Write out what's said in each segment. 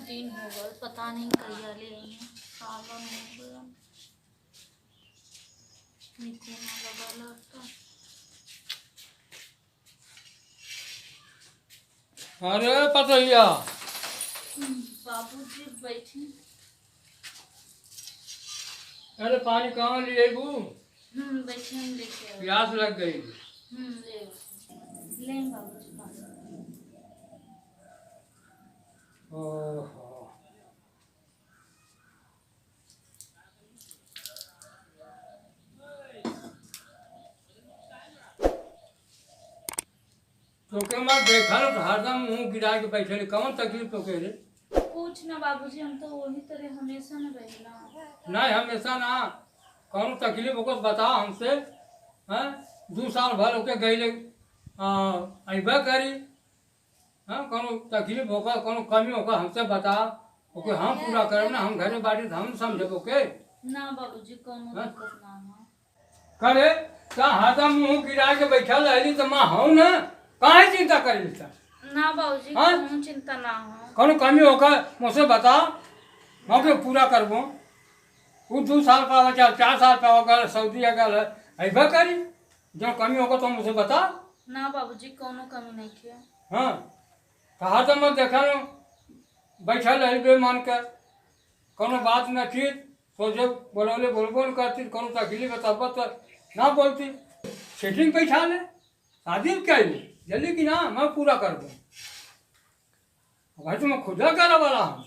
दिन हो गए, पता नहीं कहिया ले आई हैं। सालों हो गया नीचे ना लगा लगता। अरे पतैया बाबूजी बैठे। अरे पानी कहाँ लिए बू? बैठे हम लेके आए। प्यास लग गई। ले लें बाबूजी पानी। ओहो तोके मैं देखा तो हरदम मुंह गिरा के बैठे रहे। कौन तकलीफ तोके रे? पूछ ना बाबूजी, हम तो वही तरह हमेशा न रहना। नहीं हमेशा ना। कौन तकलीफ होको बताओ हमसे। हैं 2 साल भर होके गईले अबे करी। हाँ कौन तकलीफ होगा कौन कमी होगा हमसे बता। ओके हम पूरा करब ना। हम घरे बाड़ी हम समझब ओके ना बाबूजी कोनो दिक्कत ना है। करे ता हरदम मुंह गिरा के बैठल रहली तो माँ हूँ ना। काहे चिंता करी था? ना बाबूजी हाँ? कोनो चिंता ना हो। कौन कमी होगा मुझसे बता। मैं के पूरा करबो। वो 2 साल पावा 4 साल पावा गल सऊदी गल अबे करी। जो कमी होगा तो मुझे बता। ना बाबूजी कोनो कमी नहीं किया। हाँ तो हरदम मैं देखा बैठल रही बेमान के। कोनो बात न थी सोचे बोलौले बोलबो न करती। कोनो तकलीफ तब तो ना बोलती। सेटिंग बैठा ले शादी कैली जल्दी कि ना मैं पूरा कर दूँ। भाई तो मैं खुदा करे वाला हूँ।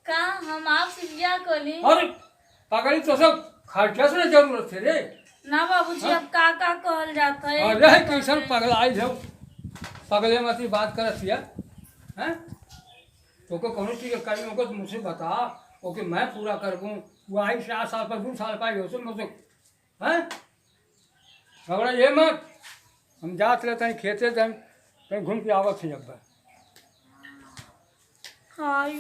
का हम आपसे ब्याह कर ली? अरे पकड़ी तो सब खर्चा से जरूरत है रे। ना बाबूजी अब का कहल जाता है। अरे कैसन पगलाई है पगले मती बात करत हिया हैं। तोके कोनो चीज के कमी होगा तो मुझसे बता। ओके मैं पूरा कर दूँ। वो आई 4 साल पर 2 साल पाई हो मुझसे हैं। घबरा ये मत। हम जात रहते हैं खेते थे कहीं घूम के आवत थी अब। हाँ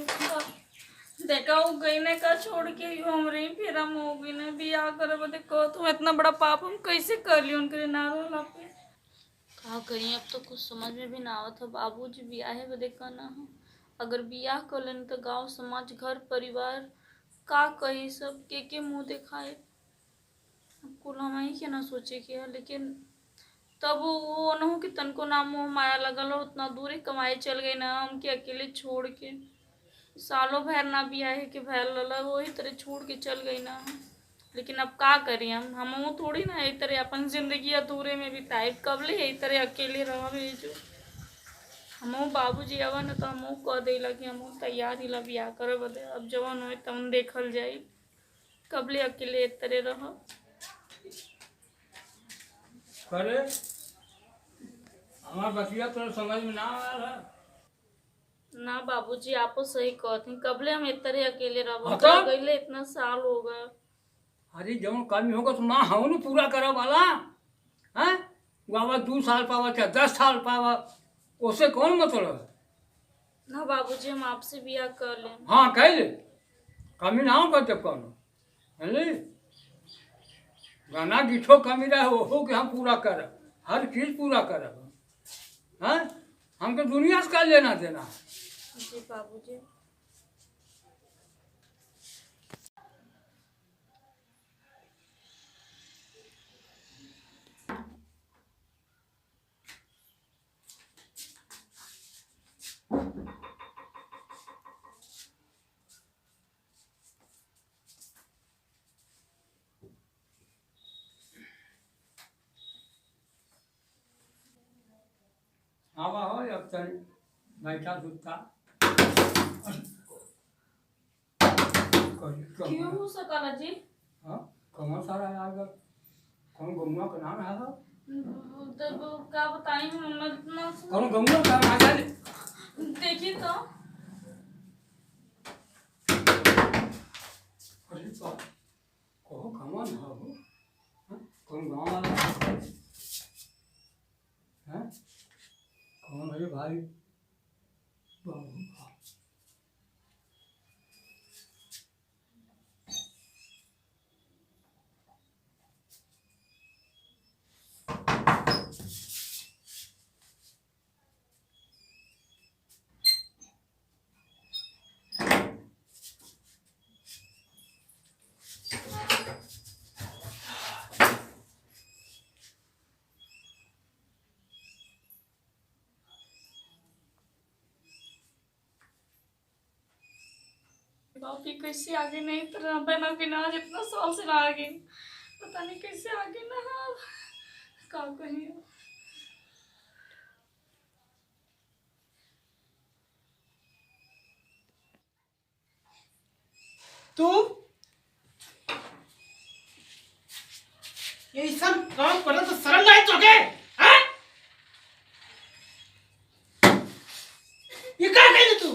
देखा वो गई ने का छोड़ के यू हमरे फिर हम हो गई ने बियाह करे बदे को तो इतना बड़ा पाप हम कैसे कर लियो उनके ना रोला पे। का करिए अब तो कुछ समझ में भी ना आवत है। बाबूजी बियाह बदे करना है। अगर बियाह कर लेन तो गांव समाज घर परिवार का कही सब के मुंह दिखाए। कुल हम ही के ना सोचे के है लेकिन तब वो नहु कि तनको ना मोह माया लगल हो। उतना दूरी कमाए चल गई ना हम के अकेले छोड़ के। सालों भर ना बियाह के भैल लला वही तरह छोड़ के चल गई ना। लेकिन अब का करी हम थोड़ी ना यही तरह अपन जिंदगी अधूरे में बिताए। कब ले यही तरह अकेले रह जो हम बाबूजी अवन तो हम कह देला कि हम तैयार ही ला बियाह करे बदे। अब जवन हो तवन देखल जाई। कब ले अकेले एक तरह रह करे हमार बतिया तो समझ में ना आ रहा। ना बाबूजी आपो सही कहती। कबले हम एक तरह अकेले रह तो? गईले इतना साल हो गए। अरे जब कमी होगा तो माँ हूँ ना पूरा करे वाला हैं। बाबा 2 साल पावा चाहे 10 साल पावा उससे कौन मतलब है। ना बाबूजी हम आपसे बियाह कर लें। हाँ कह ले कमी ना हो जब कौन समझली। गाना गीठो कमी रहे वो कि हम पूरा करब हर चीज पूरा करब। हैं हमको दुनिया से कर लेना देना है। जी बाबूजी। हाँ वाह हो अब तक बैठा सुता क्यों हो सकला जी? हाँ कौन सारा आएगा कौन गमुआ का नाम है तब का बताई हम इतना कौन गमुआ का नाम है। देखिए तो अरे बाप कहो कमान है वो कौन गाँव वाला है कौन है भाई बाबू बाप, ये कैसे आगे नहीं तो बना कि ना जितना साल से ना आगे, पता नहीं कैसे आगे ना का कहीं। तू ये सब काम कर तो शर्म नहीं तोके? हैं? ये क्या कही तू?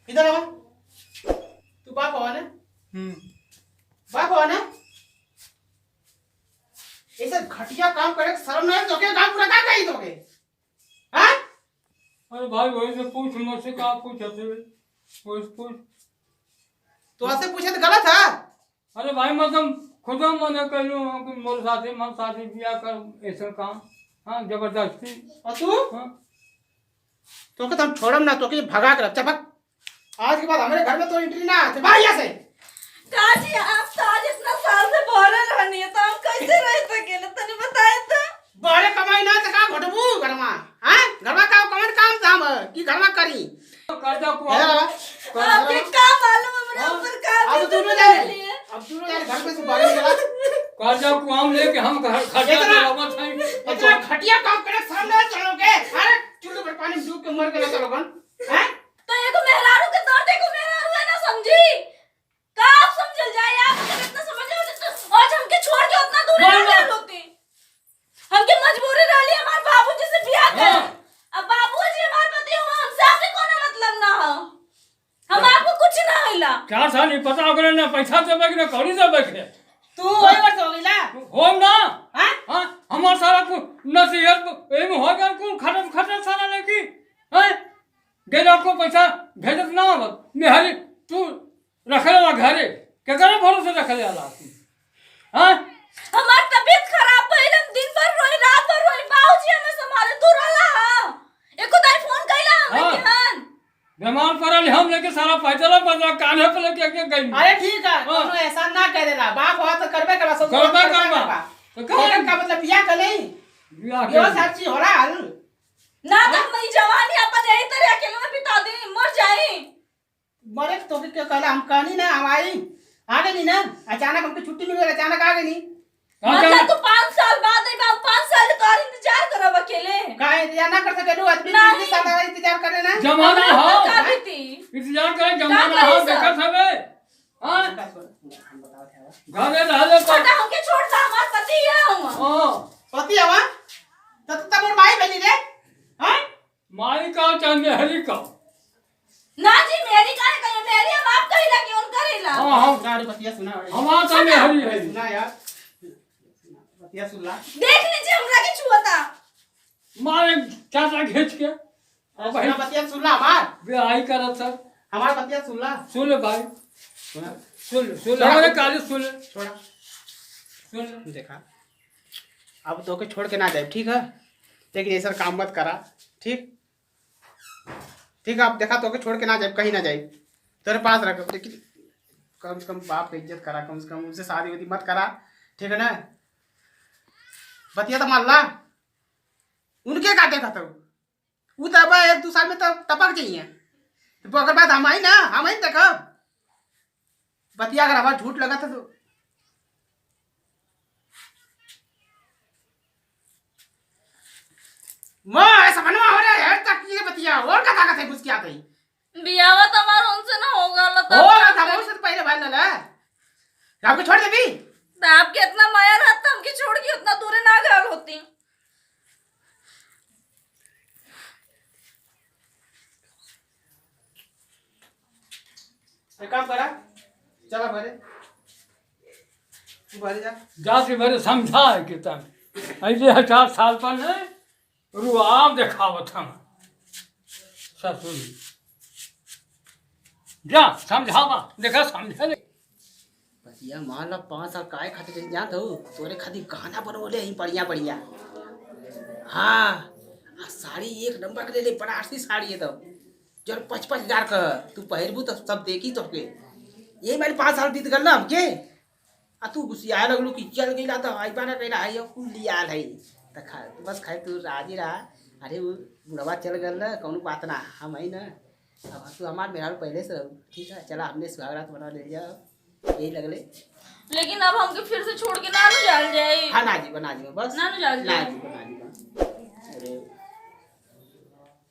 इधर आओ। तू बाप हो ना? बाप हो ना? ऐसा घटिया काम करे शर्म नहीं तोके? काम पूरा क्या कही तोके? हैं? अरे भाई वही से पूछ, मुझसे कहा पूछ, वही से पूछ। तो ऐसे पूछे तो गलत है। अरे भाई मतलब खुद मना कर लूँ कि मोर साथी मन साथी बिया कर ऐसा काम, हाँ जबरदस्ती। और तू हाँ तो के तुम छोड़म ना, तो के भगा कर चपक। आज के बाद हमारे घर में तो एंट्री ना आते भाई ऐसे। काजी आप तो आज इतना साल से बोले रहनी है, तो हम कैसे रह सकेले तने बताए तो। बड़े कमाई ना तका घटबू घरमा, हैं? घरमा का कौन काम धाम की घरमा करी? कर्जा को आपके का मालूम हमरा ऊपर का अब तू न जाने, अब तू न जाने घर में से बाहर निकला। कर्जा को हम लेके हम घर खर्चा करावत हैं। इतना घटिया काम करे शर्म नहीं चलोगे? अरे चुल्लू पर पानी में डूब के मर गए तो लोगन, हैं? तो ये को मेहरारू के दर्द को मेहरारू है ना समझी का, आप समझल जाए। आप अगर इतना समझ हो तो आज हमके छोड़ के उतना दूर ना रह होती। हमके मजबूरी रहली हमार बाबूजी से बियाह कर। अब बाबूजी हमार पति हुआ, हमसे आपके कोनो मतलब ना हो। हम आपको कुछ ना होइला। 4 साल नहीं पता होगा ना पैसा देवे कि ना कौड़ी देवे के। तू वही वर्ष हो गईला? हो ना, हैं? हाँ हमार सारा को नसीहत एम हो गया कुल खटत खटत सारा लेकी, हैं? डेरा को पैसा भेजत ना हो मेहरी तू रखले ला घरे के करे भरोसे रखले आला तू, हैं? हमार तबीयत खराब भइल, हम दिन भर रोई रात भर रोई, बाबूजी हमें संभाले दूर रहला। एको दाई फोन कइला हमें केहन बीमार पड़ल हम लेके सारा पैसा बदला कान्हे पे लेके के गई। अरे ठीक है, कोनो एहसान ना करेला। बाप हो तो करबे करबा, सब करबे करबा। तो कहने का मतलब बियाह कर नहीं, बियाह यो के सच्ची हो रहा है ना। तो मैं जवानी अपन यही तरह अकेले में बिता दी, मर जाई। बड़े तो के कहला हम कहनी ना हमारी आ गई ना, अचानक हमको छुट्टी मिल गई, अचानक आ गई। मतलब तू 5 साल बाद आई, 5 साल से तोर इंतजार करब अकेले। काहे इंतजार ना कर सके? आदमी नहीं। के साथ आए इंतजार करे ना। जमाना हो का बीती इंतजार करे, जमाना हो देखत हवे, हां हम बताओ थे घरे रहले पर छोटा हमके छोड़ दा, हमार पति है हम। हां पति आवा तब मोर माई बनी रे, हैं? माई का चांदे हरी का ना जी मेरी काहे कहियो, मेरी हम आप कहिला कि उन करेला। हां हां गाड़ी पतिया सुना हमार चांदे हरी है। सुना यार, पतिया सुन ला। देख लीजिए हमरा के छुअता मारे चाचा खींच के अब भाई पतिया सुन ला हमार, वे आई करत सर। हमार पतिया सुन ला। सुन ले भाई, सुना सुन हमारे काले सुन ले, छोड़ा सुन देखा, अब तो के छोड़ के ना जाए, ठीक है? लेकिन ऐसा काम मत करा, ठीक ठीक है? अब देखा तो के छोड़ के ना जाए, कहीं ना जाए, तेरे पास रख। लेकिन कम से कम बाप की इज्जत करा, कम से कम उनसे शादी वादी मत करा, ठीक है ना? बतिया तो मान ला, उनके का देखा तो वो तो अब 1-2 साल में तो टपक जाइए, तो अगर बात हम आई ना, हम आई देखा बतिया अगर हमारा झूठ लगा था तो मां ऐसा बनवा हो रहा है तक ये बतिया और का ताकत है घुस के आ गई। बियाह तो हमार उनसे ना होगा लता। होगा था उससे तो पहले भाई लला आपको छोड़ दे भी। तो आपके इतना माया रहता हमके छोड़ के उतना दूर ना गल होती। एक काम करा, चला भरे तू भरे जा। जाति भरे समझा है कि तन ऐसे 4 साल पर नहीं रुआब देखावत हम ससुर जा समझावा देखा समझा ले। बतिया मान ला 5 साल काय खातिर जात हो, तोरे खातिर गाना बनवले ही बढ़िया बढ़िया। हाँ आ साड़ी एक नंबर के ले, बड़ा अच्छी साड़ी है तो जर 55,000 का तू पहिरबू तो सब देखी तो के। ये मेरे 5 साल बीत गल ना हमके, आ तू गुस्सिया लगलू कि चल गईला तो आई बाना कहला है कुल लियाल है तो खा बस खाए तू राजी रहा। अरे वो बुढ़वा चल गल ना, कौनो बात ना, हम आई ना। अब तू हमार मेहरारू पहले से रहू, ठीक है। चला हमने सुहागरात बना ले जाओ, यही लगले। लेकिन अब हमके फिर से छोड़ के ना जाल जाए। हाँ ना जी बना जी बस ना जाल ना जाए। जी बना जी। अरे